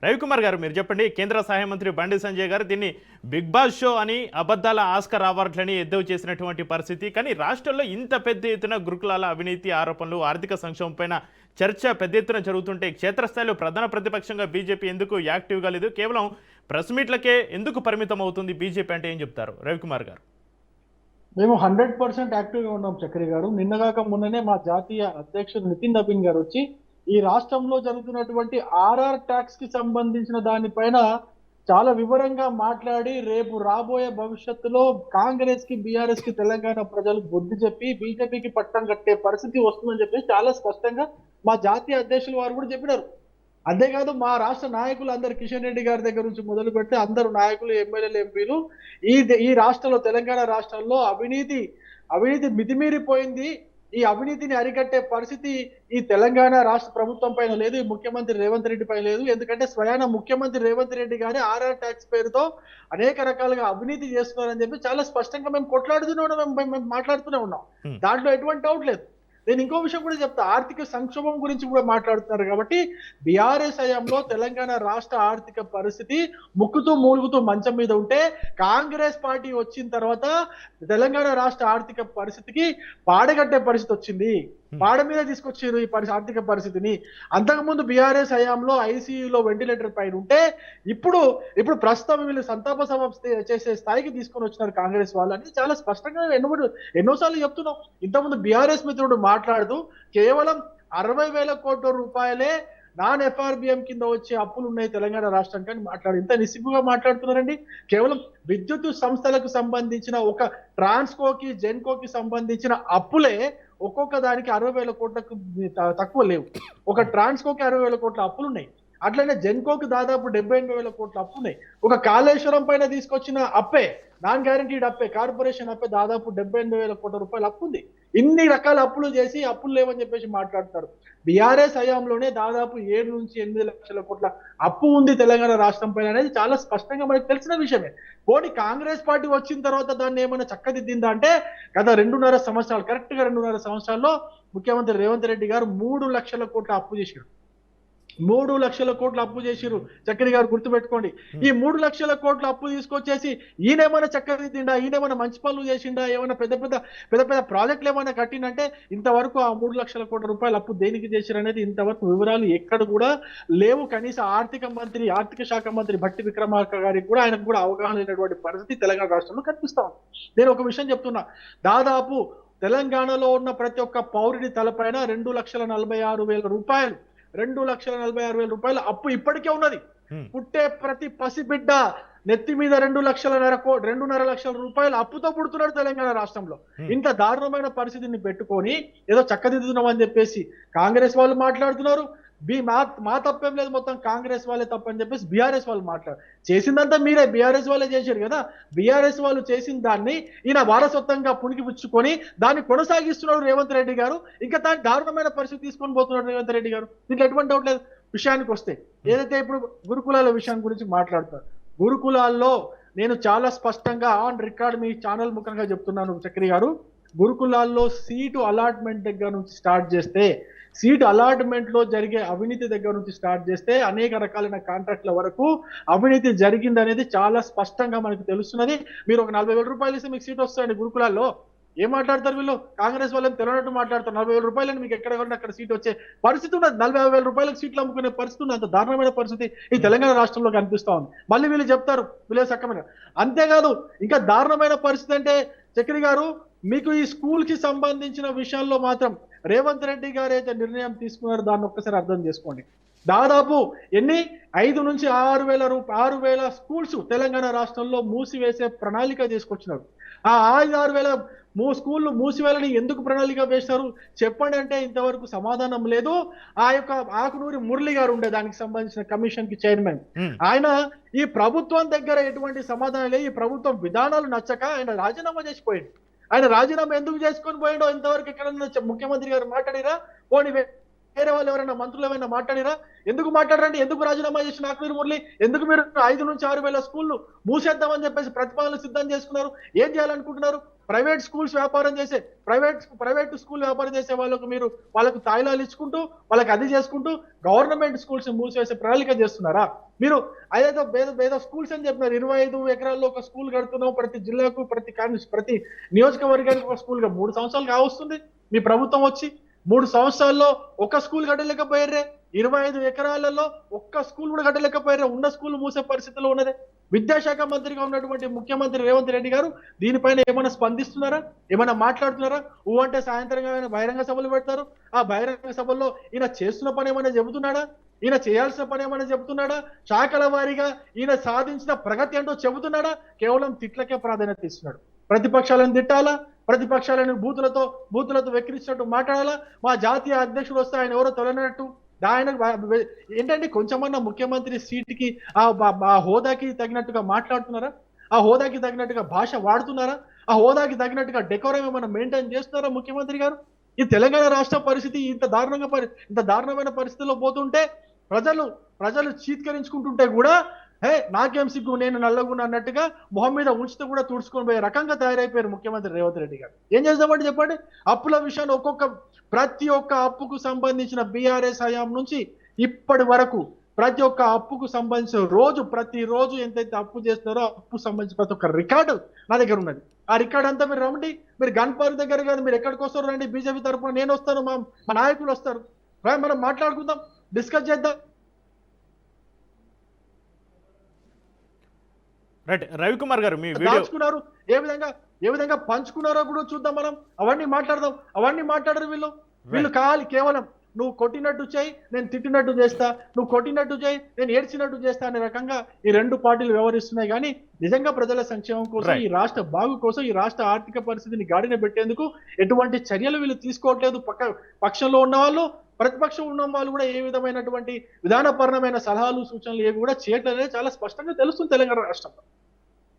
రవికుమార్ గారు మీరు చెప్పండి. కేంద్ర సహాయ మంత్రి బండి సంజయ్ గారు దీన్ని బిగ్ బాస్ షో అని అబద్ధాల ఆస్కార్ అవార్డులని ఎద్దేవా చేసినటువంటి పరిస్థితి. కానీ రాష్ట్రంలో ఇంత పెద్ద ఎత్తున గురుకులాల అవినీతి ఆరోపణలు, ఆర్థిక సంక్షోభం పైన చర్చ పెద్ద ఎత్తున జరుగుతుంటే క్షేత్రస్థాయిలో ప్రధాన ప్రతిపక్షంగా బీజేపీ ఎందుకు యాక్టివ్గా లేదు? కేవలం ప్రెస్ మీట్లకే ఎందుకు పరిమితం అవుతుంది బీజేపీ అంటే ఏం చెప్తారు రవికుమార్ గారు? మేము 100% యాక్టివ్గా ఉన్నాం చక్రి గారు. నిన్నగాక మొన్ననే మా జాతీయ అధ్యక్షుడు నితిన్ నబీన్ గారు వచ్చి ఈ రాష్ట్రంలో జరుగుతున్నటువంటి ఆర్ఆర్ ట్యాక్స్ కి సంబంధించిన దానిపైన చాలా వివరంగా మాట్లాడి రేపు రాబోయే భవిష్యత్తులో కాంగ్రెస్ కి బీఆర్ఎస్ కి తెలంగాణ ప్రజలు బుద్ధి చెప్పి బీజేపీకి పట్టం కట్టే పరిస్థితి వస్తుందని చెప్పి చాలా స్పష్టంగా మా జాతీయ అధ్యక్షులు వారు కూడా చెప్పినారు. అంతేకాదు మా రాష్ట్ర నాయకులు అందరు కిషన్ రెడ్డి గారి దగ్గర నుంచి మొదలు పెడితే అందరు నాయకులు, ఎమ్మెల్యేలు, ఎంపీలు ఈ రాష్ట్రంలో తెలంగాణ రాష్ట్రంలో అవినీతి మితిమీరిపోయింది. ఈ అవినీతిని అరికట్టే పరిస్థితి ఈ తెలంగాణ రాష్ట్ర ప్రభుత్వం పైన లేదు, ఈ ముఖ్యమంత్రి రేవంత్ రెడ్డి పైన లేదు. ఎందుకంటే స్వయాన ముఖ్యమంత్రి రేవంత్ రెడ్డి గారి ఆర్ఆర్ ట్యాక్స్ పేరుతో అనేక రకాలుగా అవినీతి చేస్తున్నారని చెప్పి చాలా స్పష్టంగా మేము కొట్లాడుతూనే ఉన్నాం, మేము మాట్లాడుతూనే ఉన్నాం. దాంట్లో ఎటువంటి డౌట్ లేదు. నేను ఇంకో విషయం కూడా చెప్తా, ఆర్థిక సంక్షోభం గురించి కూడా మాట్లాడుతున్నారు కాబట్టి బీఆర్ఎస్ హయాంలో తెలంగాణ రాష్ట్ర ఆర్థిక పరిస్థితి ముక్కుతూ మూలుగుతూ మంచం మీద ఉంటే కాంగ్రెస్ పార్టీ వచ్చిన తర్వాత తెలంగాణ రాష్ట్ర ఆర్థిక పరిస్థితికి పాడగట్టే పరిస్థితి వచ్చింది. పాడ మీద తీసుకొచ్చారు ఈ ఆర్థిక పరిస్థితిని. అంతకుముందు బీఆర్ఎస్ హయాంలో ఐసీయూలో వెంటిలేటర్ పైన ఉంటే ఇప్పుడు ప్రస్తుతం వీళ్ళు సంతాప సభ చేసే స్థాయికి తీసుకొని వచ్చినారు కాంగ్రెస్ వాళ్ళు అని చాలా స్పష్టంగా ఎన్నోసార్లు చెప్తున్నాం. ఇంతకుముందు బీఆర్ఎస్ మిత్రుడు మాట్లాడుతూ కేవలం 60,000 కోట్ల రూపాయలే నాన్ ఎఫ్ఆర్బిఎం కింద వచ్చే అప్పులు ఉన్నాయి తెలంగాణ రాష్ట్రానికి అని మాట్లాడు. ఇంత నిస్సిగ్గుగా మాట్లాడుతున్నారండి. కేవలం విద్యుత్ సంస్థలకు సంబంధించిన ఒక ట్రాన్స్కోకి, జెన్కోకి సంబంధించిన అప్పులే ఒక్కొక్క దానికి 60,000 కోట్లకు తక్కువ లేవు. ఒక ట్రాన్స్కోకి 60,000 కోట్ల అప్పులు ఉన్నాయి. అట్లనే జెన్కోకి దాదాపు 78,000 కోట్ల అప్పు ఉన్నాయి. ఒక కాళేశ్వరం పైన తీసుకొచ్చిన అప్పే, నాన్ గ్యారంటీడ్ అప్పే, కార్పొరేషన్ అప్పే దాదాపు 78,000 కోట్ల రూపాయలు అప్పు ఉంది. ఇన్ని రకాల అప్పులు చేసి అప్పులు లేవని చెప్పేసి మాట్లాడతారు. బీఆర్ఎస్ హయాంలోనే దాదాపు 7 నుంచి 8 లక్షల కోట్ల అప్పు ఉంది తెలంగాణ రాష్ట్రం పైన అనేది చాలా స్పష్టంగా మనకు తెలిసిన విషయమే. పోనీ కాంగ్రెస్ పార్టీ వచ్చిన తర్వాత దాన్ని ఏమైనా చక్కదిద్దిందా అంటే గత 2.5 సంవత్సరాలు, కరెక్ట్ గా 2.5 సంవత్సరాల్లో ముఖ్యమంత్రి రేవంత్ రెడ్డి గారు 3 లక్షల కోట్ల అప్పు చేశారు. 3 లక్షల కోట్ల అప్పు చేసిరు. చక్రి గారు గుర్తుపెట్టుకోండి. ఈ 3 లక్షల కోట్ల అప్పు తీసుకొచ్చేసి ఈయనేమైనా చక్కదిద్దిండా, ఈయనేమైనా మంచి పనులు చేసిండా, ఏమైనా పెద్ద పెద్ద ప్రాజెక్టులు ఏమైనా కట్టిందంటే ఇంతవరకు ఆ 3 లక్షల కోట్ల రూపాయల అప్పు దేనికి చేసిరు అనేది ఇంతవరకు వివరాలు ఎక్కడ కూడా లేవు. కనీసం ఆర్థిక శాఖ మంత్రి భట్టి విక్రమార్క గారికి కూడా ఆయనకు కూడా అవగాహన లేనటువంటి పరిస్థితి తెలంగాణ రాష్ట్రంలో కనిపిస్తాం. నేను ఒక విషయం చెప్తున్నా, దాదాపు తెలంగాణలో ఉన్న ప్రతి ఒక్క పౌరుడి తలపైన 2,46,000 రూపాయలు, 2,46,000 రూపాయల అప్పు ఇప్పటికే ఉన్నది. పుట్టే ప్రతి పసిబిడ్డ నెత్తి మీద 2,5 లక్షల రూపాయల అప్పుతో పుడుతున్నాడు తెలంగాణ రాష్ట్రంలో. ఇంత దారుణమైన పరిస్థితిని పెట్టుకొని ఏదో చక్కదిద్దుతున్నామని చెప్పేసి కాంగ్రెస్ వాళ్ళు మాట్లాడుతున్నారు. మా తప్పేం లేదు, మొత్తం కాంగ్రెస్ వాళ్ళే తప్పని చెప్పేసి బీఆర్ఎస్ వాళ్ళు చేసిందంతా మీరే, బీఆర్ఎస్ వాళ్ళే చేశారు కదా. బీఆర్ఎస్ వాళ్ళు చేసిన దాన్ని ఈయన వారసత్వంగా పుణికిపుచ్చుకొని దాన్ని కొనసాగిస్తున్నాడు రేవంత్ రెడ్డి గారు. ఇంకా దాని దారుణమైన పరిస్థితి తీసుకొని పోతున్నాడు రేవంత్ రెడ్డి గారు. దీంట్లో ఎటువంటి డౌట్ లేదు. విషయానికి వస్తే ఏదైతే ఇప్పుడు గురుకులాల విషయం గురించి మాట్లాడతారు, గురుకులాల్లో నేను చాలా స్పష్టంగా ఆన్ రికార్డ్ మీ ఛానల్ ముఖంగా చెప్తున్నాను చక్రి గారు, గురుకులాల్లో సీటు అలాట్మెంట్ దగ్గర నుంచి స్టార్ట్ చేస్తే, సీట్ అలాట్మెంట్ లో జరిగే అవినీతి దగ్గర నుంచి స్టార్ట్ చేస్తే అనేక రకాలైన కాంట్రాక్ట్ల వరకు అవినీతి జరిగింది అనేది చాలా స్పష్టంగా మనకు తెలుస్తున్నది. మీరు ఒక 40,000 రూపాయలు ఇస్తే మీకు సీట్ వస్తాయండి గురుకులాల్లో. ఏం మాట్లాడతారు వీళ్ళు? కాంగ్రెస్ వాళ్ళని తెలియనట్టు మాట్లాడతారు. 40,000 రూపాయలని మీకు ఎక్కడ కొన్నా అక్కడ సీట్ వచ్చే పరిస్థితి ఉన్నది. 40,000 రూపాయలకు సీట్లు అమ్ముకునే పరిస్థితి ఉంది. అంత దారుణమైన పరిస్థితి ఈ తెలంగాణ రాష్ట్రంలో కనిపిస్తా ఉంది. మళ్ళీ వీళ్ళు చెప్తారు వీళ్ళే సక్కమైన. అంతేకాదు ఇంకా దారుణమైన పరిస్థితి అంటే చక్రి గారు, మీకు ఈ స్కూల్ కి సంబంధించిన విషయాల్లో మాత్రం రేవంత్ రెడ్డి గారు అయితే నిర్ణయం తీసుకున్నారో దాన్ని ఒక్కసారి అర్థం చేసుకోండి. దాదాపు 5 నుంచి 6,000 స్కూల్స్ తెలంగాణ రాష్ట్రంలో మూసివేసే ప్రణాళిక తీసుకొచ్చినారు. ఆ 6,000 స్కూళ్ళు మూసివేయాలని ఎందుకు ప్రణాళిక వేశారు చెప్పండి అంటే ఇంతవరకు సమాధానం లేదు. ఆ యొక్క ఆకునూరి మురళి గారు ఉండే దానికి సంబంధించిన కమిషన్ కి చైర్మన్, ఆయన ఈ ప్రభుత్వం దగ్గర ఎటువంటి సమాధానం లేదు. ఈ ప్రభుత్వం విధానాలు నచ్చక ఆయన రాజీనామా చేసిపోయాడు. ఆయన రాజీనామా ఎందుకు చేసుకొని పోయాడో ఇంతవరకు ఎక్కడన్నా ముఖ్యమంత్రి గారు మాట్లాడిరా? పోనీ వేరే వాళ్ళు ఎవరైనా మంత్రులు ఏమైనా మాట్లాడిరా? ఎందుకు మాట్లాడరండి? ఎందుకు రాజీనామా చేసిన ఆకునూరి మురళి? ఎందుకు మీరు 5 నుంచి 6,000 స్కూళ్ళు మూసేద్దామని చెప్పేసి ప్రతిపాదనలు సిద్ధం చేసుకున్నారు? ఏం చేయాలనుకుంటున్నారు? ప్రైవేట్ స్కూల్స్ వ్యాపారం చేసే ప్రైవేట్ స్కూల్ వ్యాపారం చేసే వాళ్ళకు తాయిలాలు ఇచ్చుకుంటూ వాళ్ళకి అది చేసుకుంటూ గవర్నమెంట్ స్కూల్స్ మూసివేసే ప్రణాళిక చేస్తున్నారా మీరు? అదేదో పేద స్కూల్స్ అని చెప్పినారు. 25 ఎకరాల్లో ఒక స్కూల్ కడుతున్నాం, ప్రతి జిల్లాకు ప్రతి నియోజకవర్గానికి ఒక స్కూల్ గా 3 సంవత్సరాలు కావస్తుంది మీ ప్రభుత్వం వచ్చి. 3 సంవత్సరాల్లో ఒక స్కూల్ కట్టలేకపోయారే. 25 ఎకరాలలో ఒక్క స్కూల్ కూడా కట్టలేకపోయారు. ఉన్న స్కూల్ మూసే పరిస్థితిలో ఉన్నదే. విద్యాశాఖ మంత్రిగా ఉన్నటువంటి ముఖ్యమంత్రి రేవంత్ రెడ్డి గారు దీనిపైన ఏమైనా స్పందిస్తున్నారా? ఏమైనా మాట్లాడుతున్నారా? అంటే సాయంత్రం ఏమైనా బహిరంగ సభలు పెడతారు. ఆ బహిరంగ సభల్లో ఈయన చేస్తున్న పని ఏమైనా చెబుతున్నాడా? ఈయన చేయాల్సిన పని ఏమైనా చెబుతున్నాడా? శాఖల వారీగా ఈయన సాధించిన ప్రగతి ఏంటో చెబుతున్నాడా? కేవలం తిట్లకే ప్రాధాన్యత ఇస్తున్నాడు. ప్రతిపక్షాలను తిట్టాలా, ప్రతిపక్షాలను బూతులతో వెక్కిరించినట్టు మాట్లాడాలా, మా జాతీయ అధ్యక్షుడు వస్తే ఆయన ఎవరో తొలగినట్టు ఆయన ఏంటంటే కొంచెమన్నా ముఖ్యమంత్రి సీటుకి ఆ హోదాకి తగినట్టుగా మాట్లాడుతున్నారా? ఆ హోదాకి తగినట్టుగా భాష వాడుతున్నారా? ఆ హోదాకి తగినట్టుగా డెకోరం ఏమైనా మెయింటైన్ చేస్తున్నారా ముఖ్యమంత్రి గారు? ఈ తెలంగాణ రాష్ట్ర పరిస్థితి ఇంత దారుణమైన పరిస్థితిలో పోతుంటే ప్రజలు చీత్కరించుకుంటుంటే కూడా నాకేం సిగ్గు, నేను నల్లగున్నా అన్నట్టుగా మొహం మీద ఉంచితే కూడా తుడుచుకొని పోయే రకంగా తయారైపోయారు ముఖ్యమంత్రి రేవంత్ రెడ్డి గారు. ఏం చేద్దామంటే చెప్పండి. అప్పుల విషయంలో ప్రతి ఒక్క అప్పుకు సంబంధించిన బీఆర్ఎస్ హయాం నుంచి ఇప్పటి వరకు ప్రతి ఒక్క అప్పుకు సంబంధించిన ప్రతిరోజు ఎంతైతే అప్పు చేస్తున్నారో అప్పు సంబంధించిన ప్రతి ఒక్క రికార్డు నా దగ్గర ఉన్నది. ఆ రికార్డు అంతా మీరు రండి, మీరు గన్పార్ దగ్గర కాదు, మీరు ఎక్కడికి వస్తారు రండి. బీజేపీ తరఫున నేను వస్తాను, మా నాయకులు వస్తారు, మనం మాట్లాడుకుందాం, డిస్కస్ చేద్దాం. రైట్ రవికుమార్ గారు, మీ వీడియో ఏ విధంగా పంచుకున్నారో కూడా చూద్దాం మనం. అవన్నీ మాట్లాడరు వీళ్ళు కావాలి కేవలం నువ్వు కొట్టినట్టు చేయి, నేను తిట్టినట్టు చేస్తా, నువ్వు కొట్టినట్టు చేయి, నేను ఏడ్చినట్టు చేస్తా అనే రకంగా ఈ రెండు పార్టీలు వ్యవహరిస్తున్నాయి. కానీ నిజంగా ప్రజల సంక్షేమం కోసం, ఈ రాష్ట్ర బాగు కోసం, ఈ రాష్ట్ర ఆర్థిక పరిస్థితిని గాడిన పెట్టేందుకు ఎటువంటి చర్యలు వీళ్ళు తీసుకోవట్లేదు. పక్షంలో ఉన్న వాళ్ళు, ప్రతిపక్షం ఉన్న వాళ్ళు కూడా ఏ విధమైనటువంటి విధానపరమైన సలహాలు సూచనలు ఏవి కూడా చేయట్లేదు. చాలా స్పష్టంగా తెలుస్తుంది తెలంగాణ రాష్ట్రంలో.